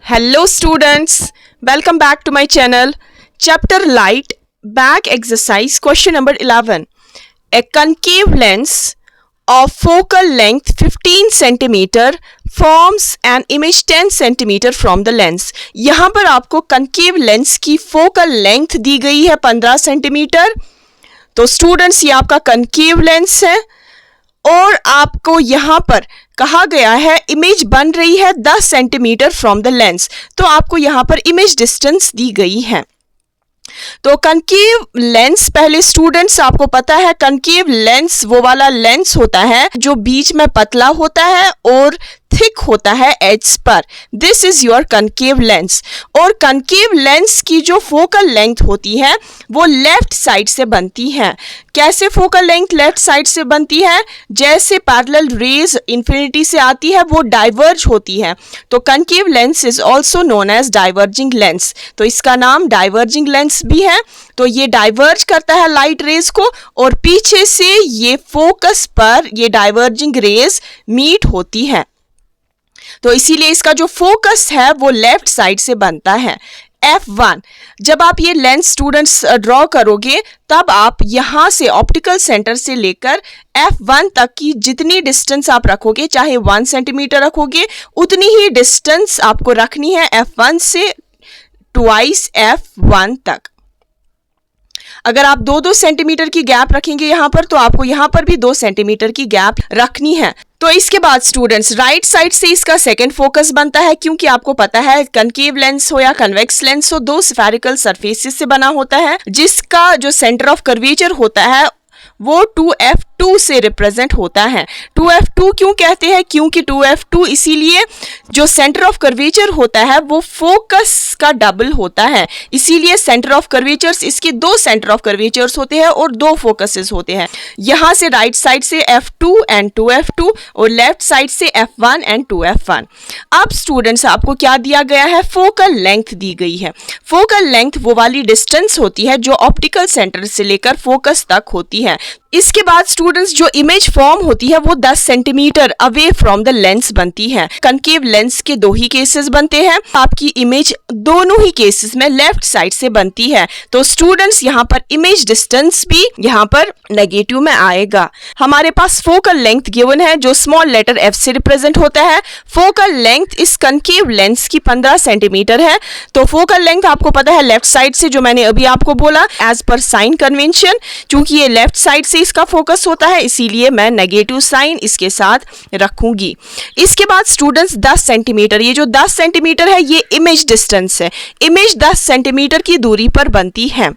Hello students, welcome back to my channel. Chapter Light, back exercise, question number 11. A concave lens of focal length 15 cm forms an image 10 cm from the lens. यहाँ पर आपको concave lens की focal length दी गई है 15 centimetre. तो students ये आपका concave lens है और आपको यहाँ पर कहा गया है इमेज बन रही है 10 सेंटीमीटर फ्रॉम द लेंस. तो आपको यहाँ पर इमेज डिस्टेंस दी गई है. तो कनकेव लेंस, पहले स्टूडेंट्स आपको पता है कनकेव लेंस वो वाला लेंस होता है जो बीच में पतला होता है और थिक होता है एड्स पर. This is your concave lens. और कनकेव लेंस की जो फोकल लेंथ होती है वो लेफ्ट साइड से बनती है. कैसे फोकल लेंथ लेफ्ट साइड से बनती है? जैसे पैरेलल रेज इंफिनिटी से आती है वो डाइवर्ज होती है. तो concave lens is also known as diverging lens. तो इसका नाम डाइवर्जिंग लेंस भी है. तो ये डाइवर्ज करता है लाइट रेज को और पीछे से ये फोकस पर ये डाइवर्जिंग रेज मीट होती है. तो इसीलिए इसका जो फोकस है वो लेफ्ट साइड से बनता है. F1 जब आप ये लेंस स्टूडेंट्स ड्रॉ करोगे तब आप यहाँ से ऑप्टिकल सेंटर से लेकर F1 तक की जितनी डिस्टेंस आप रखोगे, चाहे 1 सेंटीमीटर रखोगे, उतनी ही डिस्टेंस आपको रखनी है F1 से ट्वाइस F1 तक. अगर आप 2-2 सेंटीमीटर की गैप रखेंगे यहाँ पर तो आपको यहाँ पर भी 2 सेंटीमीटर की गैप रखनी है. तो इसके बाद स्टूडेंट्स राइट साइड से इसका सेकंड फोकस बनता है, क्योंकि आपको पता है कनकेव लेंस हो या कन्वेक्स लेंस हो, दो स्फेरिकल सरफेसेस से बना होता है जिसका जो सेंटर ऑफ कर्वेचर होता है वो 2F2 से रिप्रेजेंट होता है. 2F2 क्यों कहते हैं? क्योंकि 2F2 इसीलिए जो सेंटर ऑफ कर्वेचर होता है वो फोकस का डबल होता है. इसीलिए सेंटर ऑफ कर्वेचर्स, इसके दो सेंटर ऑफ कर्वेचर्स होते हैं और दो फोकसेस होते हैं. यहाँ से राइट साइड से F2 एंड 2F2 और लेफ्ट साइड से F1 एंड 2F1. अब स्टूडेंट्स आपको क्या दिया गया है? फोकल लेंथ दी गई है. फोकल लेंथ वो वाली डिस्टेंस होती है जो ऑप्टिकल सेंटर से लेकर फोकस तक होती है. इसके बाद स्टूडेंट्स जो इमेज फॉर्म होती है वो 10 centimetre away from the lens बनती है. कनकेव लेंस के दो ही केसेस बनते हैं. आपकी इमेज दोनों ही केसेस में लेफ्ट साइड से बनती है. तो स्टूडेंट्स यहाँ पर इमेज डिस्टेंस भी यहाँ पर नेगेटिव में आएगा. हमारे पास फोकल लेंथ गिवन है जो स्मॉल लेटर f से रिप्रेजेंट होता है. फोकल लेंथ इस कनकेव लेंस की 15 सेंटीमीटर है. तो फोकल लेंथ आपको पता है लेफ्ट साइड से, जो मैंने अभी आपको बोला एज पर साइन कन्वेंशन, क्योंकि ये लेफ्ट साइड से इसका फोकस होता है इसीलिए मैं नेगेटिव साइन इसके साथ रखूंगी. इसके बाद स्टूडेंट्स 10 सेंटीमीटर, ये जो 10 सेंटीमीटर है ये इमेज डिस्टेंस है. इमेज 10 सेंटीमीटर की दूरी पर बनती है.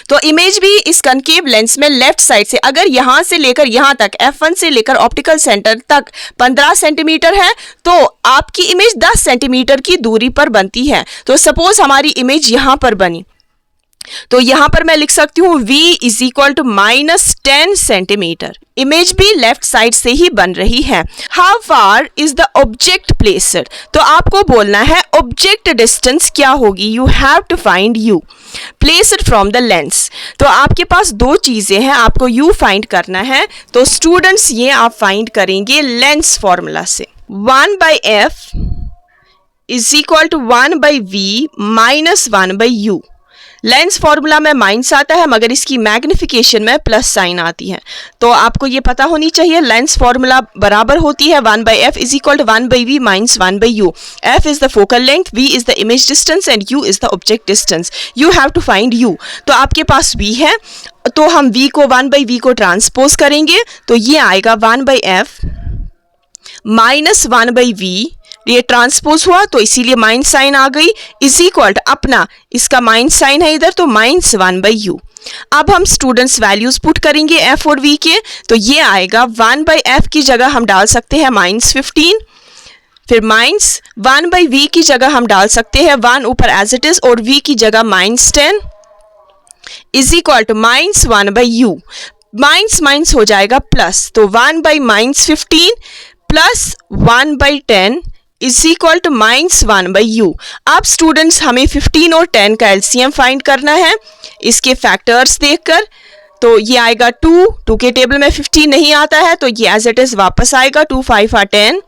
तो इमेज भी इस कनकेव लेंस में लेफ्ट साइड से, अगर यहां से लेकर यहां तक F1 से लेकर ऑप्टिकल सेंटर तक 15 सेंटीमीटर है तो आपकी इमेज 10 सेंटीमीटर की दूरी पर बनती है. तो सपोज हमारी इमेज यहां पर बनी तो यहां पर मैं लिख सकती हूं V is equal to -10 centimetre. Image भी लेफ्ट साइड से ही बन रही है. How far is the object placed? तो आपको बोलना है ऑब्जेक्ट डिस्टेंस क्या होगी. You have to find U placed from the lens. तो आपके पास दो चीजें हैं, आपको U फाइंड करना है. तो स्टूडेंट्स ये आप फाइंड करेंगे लेंस फॉर्मूला से. 1/F is equal to 1/V minus 1/U. Lens formula में माइनस आता है मगर इसकी मैग्निफिकेशन में प्लस साइन आती है. तो आपको ये पता होनी चाहिए लेंस फॉर्मूला बराबर होती है 1/F is equal to 1/V minus 1/U. F is the focal length, V is the image distance and U is the object distance. You have to find U. तो आपके पास V है तो हम V को 1/V को transpose करेंगे तो ये आएगा 1/F माइनस 1/V. ये ट्रांसपोज हुआ तो इसीलिए माइनस साइन आ गई. इज इक्वल टू अपना इसका माइनस साइन है इधर तो -1/U. अब हम स्टूडेंट्स वैल्यूज पुट करेंगे F और V के. तो ये आएगा 1/F की जगह हम डाल सकते हैं -15, फिर -1/V की जगह हम डाल सकते हैं 1 ऊपर एज इट इज और V की जगह -10 is equal to -1/U. Minus हो जाएगा प्लस, तो 1/-15 plus 1/10 is equal to -1/U. अब स्टूडेंट्स हमें 15 और 10 का एलसीएम फाइंड करना है इसके फैक्टर्स देखकर. तो ये आएगा 2 के टेबल में 15 नहीं आता है तो ये एज इट इज वापस आएगा 2 5 10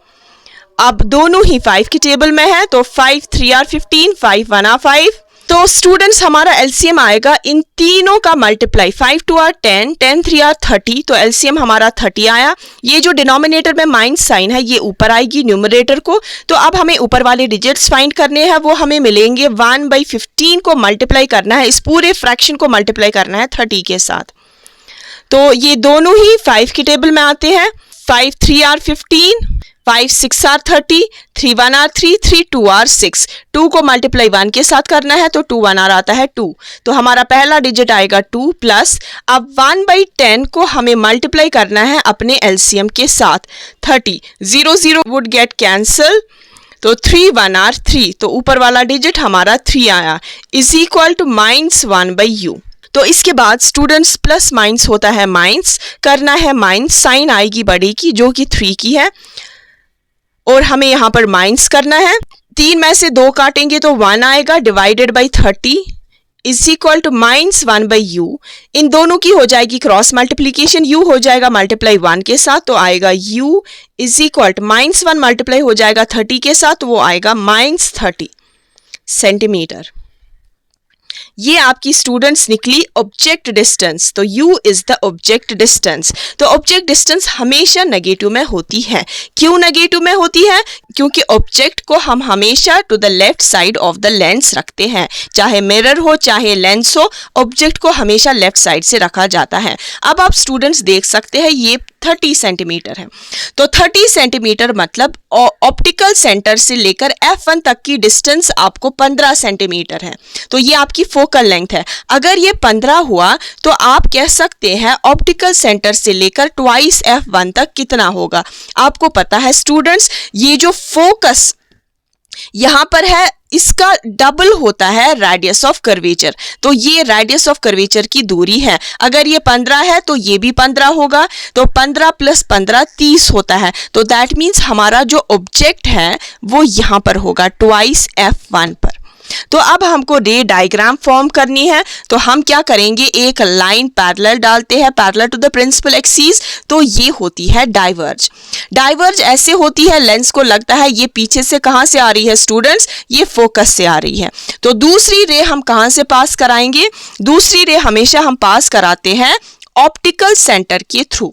अब दोनों ही 5 की टेबल में है, तो 5 3 आर 15, 5 1 आर 5। तो स्टूडेंट्स हमारा एलसीएम आएगा इन तीनों का मल्टीप्लाई, 5 2 आर 10, 10 3 आर 30, तो एलसीएम हमारा 30 आया। ये जो डिनोमिनेटर में माइनस साइन है ये ऊपर आएगी न्यूमरेटर को। तो अब हमें ऊपर वाले डिजिट्स फाइंड करने हैं, वो हमें मिलेंगे 1/15 को मल्टीप्लाई करना है, इस पूरे फ्रैक्शन को मल्टीप्लाई करना है 30 के साथ। तो ये दोनों ही 5 की टेबल में आते हैं। 5 3 आर 15, 5 6 आर 30, 3 1 आर 3, 3 2 आर 6। 2 को मल्टीप्लाई 1 के साथ करना है, तो 2 1 आर आता है 2। तो हमारा पहला डिजिट आएगा 2 प्लस, अब 1/10 को हमें मल्टीप्लाई करना है अपने एलसीएम के साथ 30। 0 0 वुड गेट कैंसल, तो 3 1 आर 3, तो ऊपर वाला डिजिट हमारा 3 आया, इज इक्वल टू -1/u। तो इसके बाद स्टूडेंट्स प्लस माइनस होता है माइनस, करना है माइनस, साइन आएगी बड़ी की जो कि 3 की है, और हमें यहाँ पर माइनस करना है। 3 में से 2 काटेंगे तो 1 आएगा, divided by 30 is equal to -1/u। इन दोनों की हो जाएगी क्रॉस मल्टीप्लीकेशन, u हो जाएगा मल्टीप्लाई 1 के साथ, तो आएगा u is equal to -1 multiply हो जाएगा 30 के साथ, तो वो आएगा -30 सेंटीमीटर। ये आपकी स्टूडेंट्स निकली ऑब्जेक्ट डिस्टेंस। तो u is the object distance. तो ऑब्जेक्ट डिस्टेंस हमेशा नेगेटिव में होती है। क्यों नेगेटिव में होती है? क्योंकि ऑब्जेक्ट को हम हमेशा to the left side of the lens रखते हैं, चाहे मिरर हो चाहे लेंस हो, ऑब्जेक्ट को हमेशा लेफ्ट साइड से रखा जाता है। अब आप स्टूडेंट्स देख सकते हैं ये 30 सेंटीमीटर है, तो 30 सेंटीमीटर मतलब ऑप्टिकल सेंटर से लेकर F1 तक की डिस्टेंस आपको 15 सेंटीमीटर है। तो ये आपकी फोकल लेंथ है। अगर ये 15 हुआ तो आप कह सकते हैं ऑप्टिकल सेंटर से लेकर ट्वाइस F1 तक कितना होगा। आपको पता है स्टूडेंट्स, ये जो फोकस यहां पर है इसका डबल होता है रेडियस ऑफ कर्वेचर। तो ये रेडियस ऑफ कर्वेचर की दूरी है। अगर ये 15 है तो ये भी 15 होगा, तो 15 + 15 30 होता है। तो दैट मीन्स हमारा जो ऑब्जेक्ट है वो यहां पर होगा ट्वाइस F1 पर। तो अब हमको रे डायग्राम फॉर्म करनी है, तो हम क्या करेंगे, एक लाइन पैरेलल डालते हैं parallel to the principal axis, तो ये होती है डाइवर्ज। डाइवर्ज ऐसे होती है, लेंस को लगता है ये पीछे से कहां से आ रही है स्टूडेंट्स, ये फोकस से आ रही है। तो दूसरी रे हम कहां से पास कराएंगे, दूसरी रे हमेशा हम पास कराते हैं ऑप्टिकल सेंटर के थ्रू।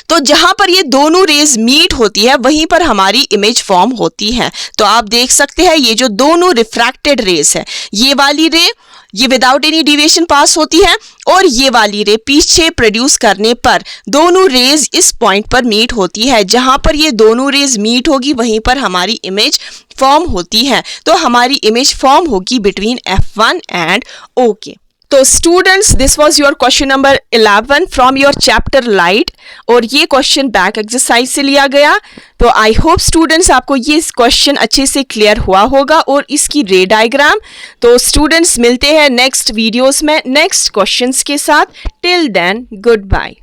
तो जहां पर ये दोनों रेज मीट होती है वहीं पर हमारी इमेज फॉर्म होती है। तो आप देख सकते हैं ये जो दोनों रिफ्रैक्टेड रेज है, ये वाली रे ये विदाउट एनी डिविएशन पास होती है, और ये वाली रे पीछे प्रोड्यूस करने पर दोनों रेज इस पॉइंट पर मीट होती है। जहां पर ये दोनों रेज मीट होगी वहीं पर हमारी इमेज फॉर्म होती है। तो हमारी इमेज फॉर्म होगी बिटवीन F1 एंड OK। तो students this was your question number 11 from your chapter light, और ये क्वेश्चन बैक एक्सरसाइज से लिया गया। तो आई होप स्टूडेंट्स आपको ये क्वेश्चन अच्छे से क्लियर हुआ होगा और इसकी रे डायग्राम। तो स्टूडेंट्स मिलते हैं नेक्स्ट वीडियोस में नेक्स्ट क्वेश्चंस के साथ। Till then good bye.